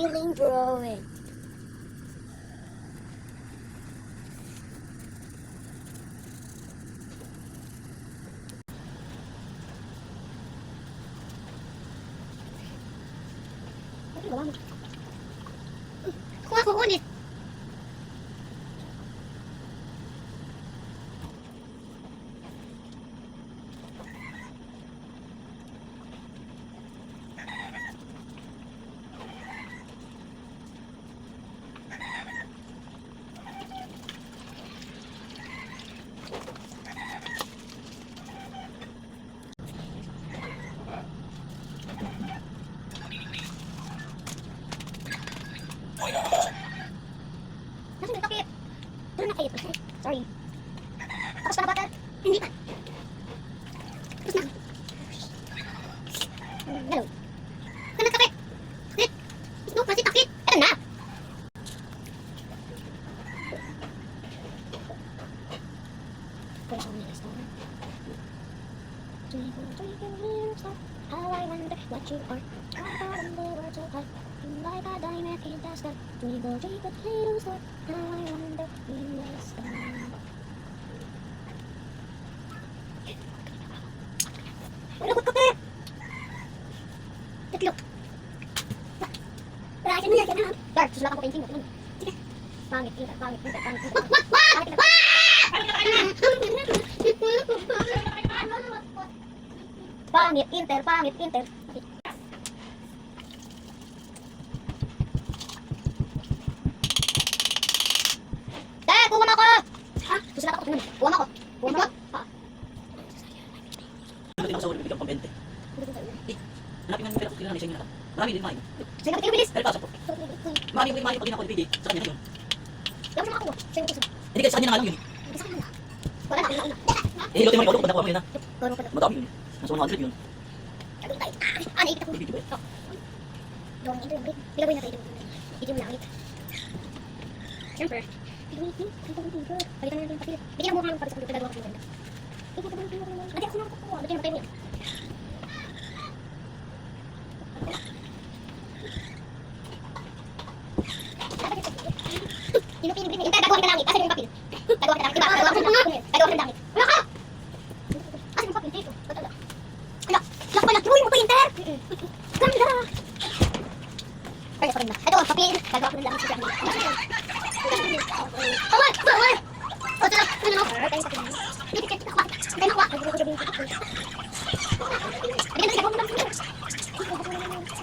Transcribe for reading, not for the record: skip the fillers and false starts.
feeling growing. Kuha ko ulit. Nasaan yung takip? Doon na kayo. Sorry. Tapos ka na ba? Hindi pa. Tapos na. Hello. Saan ang takip? Takip? No, kasi takip. Ito na. Wala akong nila-store. Twinkle, twinkle, little star, how I wonder what you are. Out on the world so high, like a diamond in the sky. Twinkle, twinkle, little star, how I wonder in the sky. Wala ko kape! Tatlo. Wala, asin mo yan, yan ha. Dar, susulak ako painting mo. Sige. Pangit, pangit, pangit, pangit, pangit. Pangit, pangit. Pangit, inter, pangit, inter. Okay. Kuha mo ako! Ha? Susunod ako. Kuha mo ako. Kuha mo ako. Ha? Hindi ko sa ulo, bibigyan ko pang 20. Hanapin nga yung pera ko, kailangan na siya yung nakap. Marami din, Mayo. Sige, kapit bilis! Pero pasok po. Mayo pag din ako nabigay, sa kanya na yun. Dapat naman ako. Sige, gusto. Hindi kasi sa kanya na nga lang yun. Sa kanya na. Wala na, wala na. Eh, hilotin mo yung ulo, pag nakuha mo yun ha. Garo pa na. Madami yun. Nasa 100 yun. Tago tayo. Naikit ako. Bibigyan ko eh. Doon, ito yung big. Ilagay na tayo doon. Video mo lang ulit. Siyempre. Pilitin. Ay, pilitin ko. Palitan na natin yung papilit. Bigyan mo kami pag sa gagawa ko yung ganda. Ito, pilitin mo. Ate, ako na ako. Bigyan mo tayo mo yan. Pinipili. Ito, gagawa ka langit. Kasi yung papil. Gagawa ka langit. Diba? Gagawa ka langit. Gagawa ka langit. Wala ka! Kasi yung papil. Dito. Wala. Lock pa lang. Uy, mo pa yung ter! Ganda! Ay, na. Ito, papel. Gagawa ko ng langit sa langit. Bawal! Bawal! O, tala. Ano na? Ay, tayo sa pinang. Dito, dito. Nakuha. Ay, nakuha. Ay, nakuha. Ay, nakuha. Ay, nakuha.